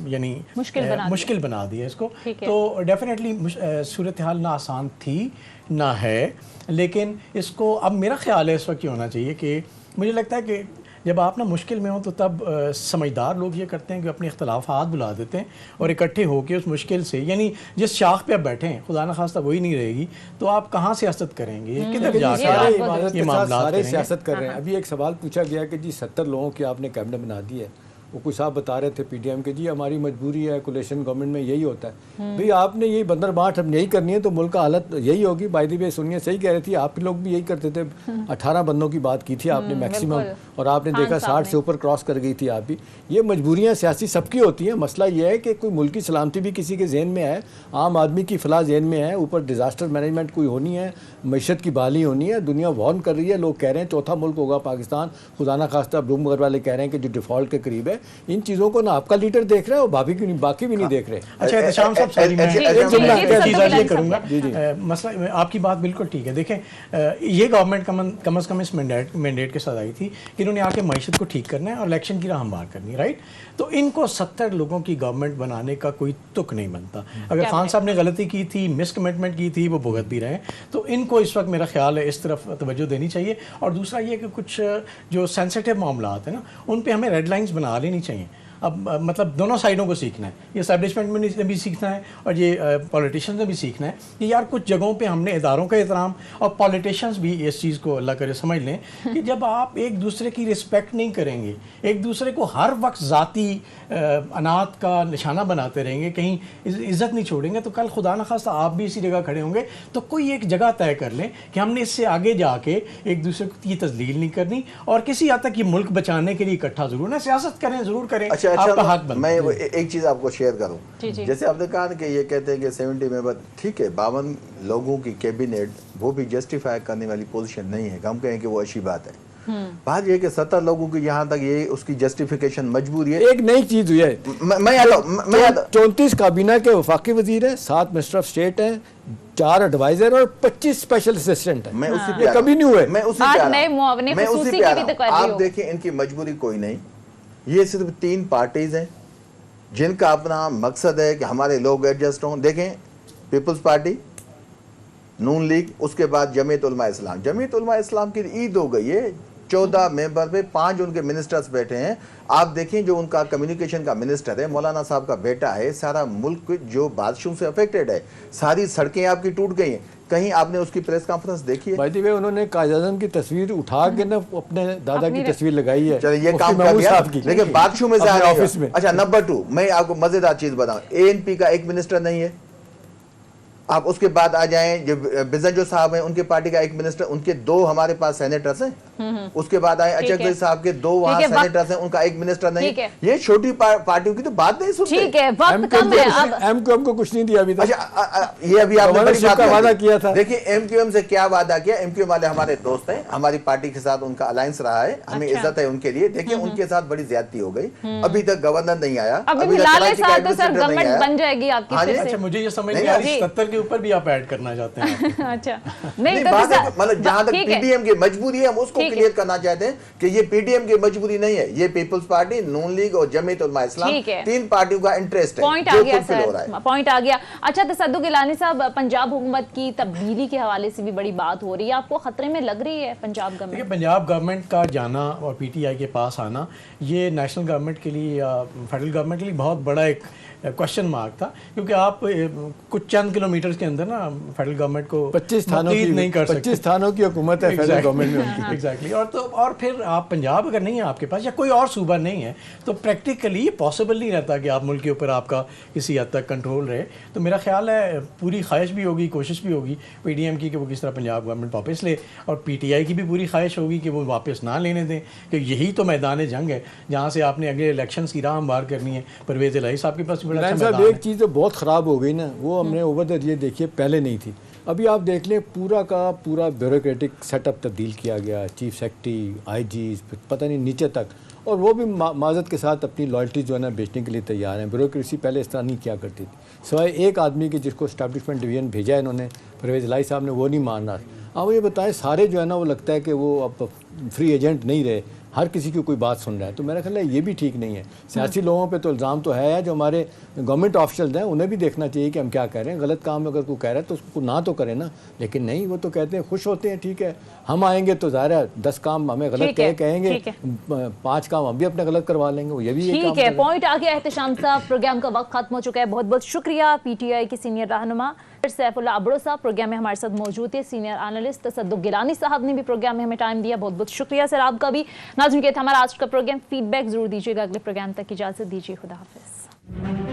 यानी मुश्किल बना दिया इसको। तो डेफिनेटली सूरत हाल ना आसान थी ना है, लेकिन इसको अब मेरा ख्याल है इस वक्त ये होना चाहिए कि मुझे लगता है कि जब आप ना मुश्किल में हो तो तब समझदार लोग ये करते हैं कि अपने इख्तलाफात बुला देते हैं और इकट्ठे होकर उस मुश्किल से, यानी जिस शाख पे आप बैठे हैं खुदा न खास्ता वही नहीं रहेगी, तो आप कहाँ सियासत करेंगे, किधर जाकर ये मामला सारे सियासत कर रहे हैं। अभी एक सवाल पूछा गया कि जी 70 लोगों की आपने कैबिनेट बना दी है, वो कुछ साहब बता रहे थे PTM के, जी हमारी मजबूरी है, कोलेशन गवर्नमेंट में यही होता है। भाई आपने यही बंदर बांट अब यही करनी है तो मुल्क का हालत यही होगी। बाय द वे सुनिए, सही कह रही थी, आप लोग भी यही करते थे। 18 बंदों की बात की थी आपने मैक्सिमम, और आपने देखा 60 से ऊपर क्रॉस कर गई थी आप भी। ये मजबूरियाँ सियासी सबकी होती हैं। मसला ये है कि कोई मुल्क की सलामती भी किसी के जहन में है, आम आदमी की फलाह जहन में है, ऊपर डिज़ास्टर मैनेजमेंट कोई होनी है, मईशत की बहाली होनी है, दुनिया वार्न कर रही है, लोग कह रहे हैं चौथा मुल्क होगा पाकिस्तान, खुदा ना खास्ता ब्लूमबर्ग वाले कह रहे हैं कि जो डिफ़ॉल्ट के करीब है। इन चीज़ों को ना आपका लीडर देख रहा है और बाकी भी नहीं देख रहे। अच्छा एहतशाम साहब, सॉरी मैं एक चीज़ ये करूँगा, मसला आपकी बात बिल्कुल ठीक है। देखें, ये गवर्नमेंट कम अज़ कम इस मैंडेट के साथ आई थी कि इन्होंने आके मईशत को ठीक करना है और इलेक्शन की राह हमवार करनी है, राइट। तो इनको 70 लोगों की गवर्नमेंट बनाने का कोई तुक नहीं बनता। अगर खान साहब ने गलती की थी, मिस कमिटमेंट की थी, वो भुगत भी रहे हैं, तो इनको इस वक्त मेरा ख्याल है इस तरफ तवज्जो देनी चाहिए। और दूसरा ये कि कुछ जो सेंसिटिव मामलात हैं ना, उन पे हमें रेड लाइंस बना लेनी चाहिए। अब मतलब दोनों साइडों को सीखना है, ये एस्टैब्लिशमेंट में भी सीखना है और ये पॉलिटिशियंस ने भी सीखना है कि यार कुछ जगहों पे हमने इदारों का एहतराम, और पॉलिटिशियंस भी इस चीज़ को अल्लाह करे समझ लें कि जब आप एक दूसरे की रिस्पेक्ट नहीं करेंगे, एक दूसरे को हर वक्त ज़ाती अनात का निशाना बनाते रहेंगे, कहीं इज़्ज़त नहीं छोड़ेंगे, तो कल खुदा न खास्ता आप भी इसी जगह खड़े होंगे। तो कोई एक जगह तय कर लें कि हमने इससे आगे जाके एक दूसरे की तजलील नहीं करनी, और किसी हद तक ये मुल्क बचाने के लिए इकट्ठा ज़रूर ना सियासत करें, ज़रूर करें। अच्छा, मैं एक चीज आपको शेयर करूं। जैसे आपने कहा कि ये कहते हैं कि 70 मेंबर, ठीक है, 52 लोगों की कैबिनेट वो भी जस्टिफाई करने वाली पोजीशन नहीं है, हम कहें कि वो अच्छी बात है। बात ये कि 70 लोगों की यहाँ तक ये उसकी जस्टिफिकेशन मजबूरी है। एक नई चीज हुई है, मैं 34 काबीना के वफाकी वजीर हैं, 7 मिनिस्टर ऑफ स्टेट हैं, 4 एडवाइजर और 25 स्पेशल असिस्टेंट हैं। मैं उसी पे कभी नहीं हुए। मैं उसी पे आप देखें, इनकी मजबूरी कोई नहीं, ये सिर्फ 3 पार्टीज हैं जिनका अपना मकसद है कि हमारे लोग एडजस्ट हों। देखें, पीपल्स पार्टी, नून लीग, उसके बाद जमीयत उलमा इस्लाम। जमीयत उलमा इस्लाम की ईद हो गई है, 14 मेंबर पे 5 उनके मिनिस्टर्स बैठे हैं। आप देखें जो उनका कम्युनिकेशन का मिनिस्टर है, मौलाना साहब का बेटा है, सारा मुल्क जो बारिशों से अफेक्टेड है, सारी सड़कें आपकी टूट गई हैं। कहीं आपने उसकी प्रेस कॉन्फ्रेंस देखी है? बाय द वे उन्होंने कायद-ए-आज़म की तस्वीर उठा के ना अपने दादा की तस्वीर लगाई है। चलिए, ये काम कर दिया, लेकिन बारिशों में से ऑफिस में। अच्छा, नंबर 2 मैं आपको मजेदार चीज बताऊं, ANP का एक मिनिस्टर नहीं है। आप उसके बाद आ जाएं, जो बिजनजो साहब हैं उनके पार्टी का एक मिनिस्टर, उनके 2 हमारे पास सेनेटर्स हैं। उसके बाद आए अचकज़ई साहब के 2 वहाँ सेनेटर्स हैं, उनका एक मिनिस्टर नहीं। ये छोटी पार्टियों की तो बात नहीं सुनते। ठीक है, वक्त कम है। अब MQM को कुछ नहीं दिया अभी तक। अच्छा, ये अभी आपने बड़ी बात वादा किया था। देखिए, MQM से क्या वादा किया। MQM वाले हमारे दोस्त हैं, हमारी पार्टी के साथ उनका अलायंस रहा है, हमें इज्जत है उनके लिए। देखिए, उनके साथ बड़ी ज्यादती हो गई, अभी तक गवर्नर नहीं आया, अभी फिलहाल साथ तो सर गवर्नमेंट बन जाएगी आपकी फिर से। अच्छा, मुझे ये समझ नहीं आ रही 70 के اوپر بھی آپ ایڈ کرنا چاہتے ہیں اچھا نہیں بات ہے مطلب جہاں تک پی ٹی ایم کی مجبوری ہے ہم اس کو کلیئر کرنا چاہتے ہیں کہ یہ پی ٹی ایم کی مجبوری نہیں ہے, یہ پیپلز پارٹی, نون لیگ اور جمعیت علماء اسلام تین پارٹیوں کا انٹرسٹ ہے پوائنٹ آ گیا سر, پوائنٹ آ گیا. اچھا تصدق گیلانی صاحب, پنجاب حکومت کی تبدیلی کے حوالے سے بھی بڑی بات ہو رہی ہے, آپ کو خطرے میں لگ رہی ہے پنجاب گورنمنٹ؟ پنجاب گورنمنٹ کا جانا اور پی ٹی آئی کے پاس آنا یہ نیشنل گورنمنٹ کے لیے یا فیڈرل گورنمنٹ کے لیے بہت بڑا ایک کوشچن مارک تھا, کیونکہ آپ کچھ چند کلومیٹرز کے اندر نا فیڈرل گورنمنٹ کو 25 تھانوں کی حکومت ہے فیڈرل گورنمنٹ میں ان کی. ایگزیکٹلی. اور پھر آپ پنجاب اگر نہیں ہے آپ کے پاس یا کوئی اور صوبہ نہیں ہے تو پریکٹیکلی یہ پاسبل نہیں رہتا کہ آپ ملک کے اوپر آپ کا کسی حد تک کنٹرول رہے. تو میرا خیال ہے پوری خواہش بھی ہوگی, کوشش بھی ہوگی پی ڈی ایم کی کہ وہ کس طرح پنجاب گورنمنٹ واپس لے, اور پی ٹی آئی کی بھی پوری خواہش ہوگی کہ وہ واپس نہ لینے دیں, کہ یہی تو میدان جنگ ہے جہاں سے آپ نے اگلے الیکشنز کی راہ ہموار کرنی ہے. پرویز الہی صاحب کے پاس بڑا اچھا ایک چیز تو بہت خراب ہو گئی نا, وہ ہم نے اوور دا یہ دیکھیے پہلے نہیں تھی. ابھی آپ دیکھ لیں پورا کا پورا بیوروکریٹک سیٹ اپ تبدیل کیا گیا, چیف سیکرٹری, آئی جیز, پتہ نہیں نیچے تک, اور وہ بھی معذرت کے ساتھ اپنی لائلٹی جو ہے نا بیچنے کے لیے تیار ہیں. بیوروکریسی پہلے اس طرح نہیں کیا کرتی تھی, سوائے ایک آدمی کے جس کو اسٹیبلشمنٹ ڈویژن بھیجا ہے انہوں نے, پرویز الہی صاحب نے, وہ نہیں مان رہا. آپ یہ بتائیں سارے جو ہے نا وہ لگتا ہے کہ وہ اب فری ایجنٹ نہیں رہے, ہر کسی کی کوئی بات سن رہا ہے. تو میرا خیال ہے یہ بھی ٹھیک نہیں ہے. سیاسی لوگوں پہ تو الزام تو ہے, جو ہمارے گورنمنٹ آفیشلز ہیں انہیں بھی دیکھنا چاہیے کہ ہم کیا کہہ رہے ہیں. غلط کام اگر کوئی کہہ رہا ہے تو اس کو نہ تو کرے نا, لیکن نہیں, وہ تو کہتے ہیں, خوش ہوتے ہیں, ٹھیک ہے ہم آئیں گے تو ظاہر ہے 10 کام ہمیں غلط کہیں گے, 5 کام ہم بھی اپنے غلط کروا لیں گے, وہ یہ بھی ٹھیک ہے. پوائنٹ آ گیا احتشام صاحب, پروگرام کا وقت ختم ہو چکا ہے. بہت بہت شکریہ پی ٹی آئی کے سینئر رہنما سیف اللہ ابڑو صاحب پروگرام میں ہمارے ساتھ موجود تھے. سینئر اینالسٹ تصدق گیلانی صاحب نے بھی پروگرام میں ہمیں ٹائم دیا, بہت بہت شکریہ سر آپ کا بھی. ناظرین کے تھے ہمارا آج کا پروگرام, فیڈ بیک ضرور دیجیے گا. اگلے پروگرام تک اجازت دیجیے, خدا حافظ.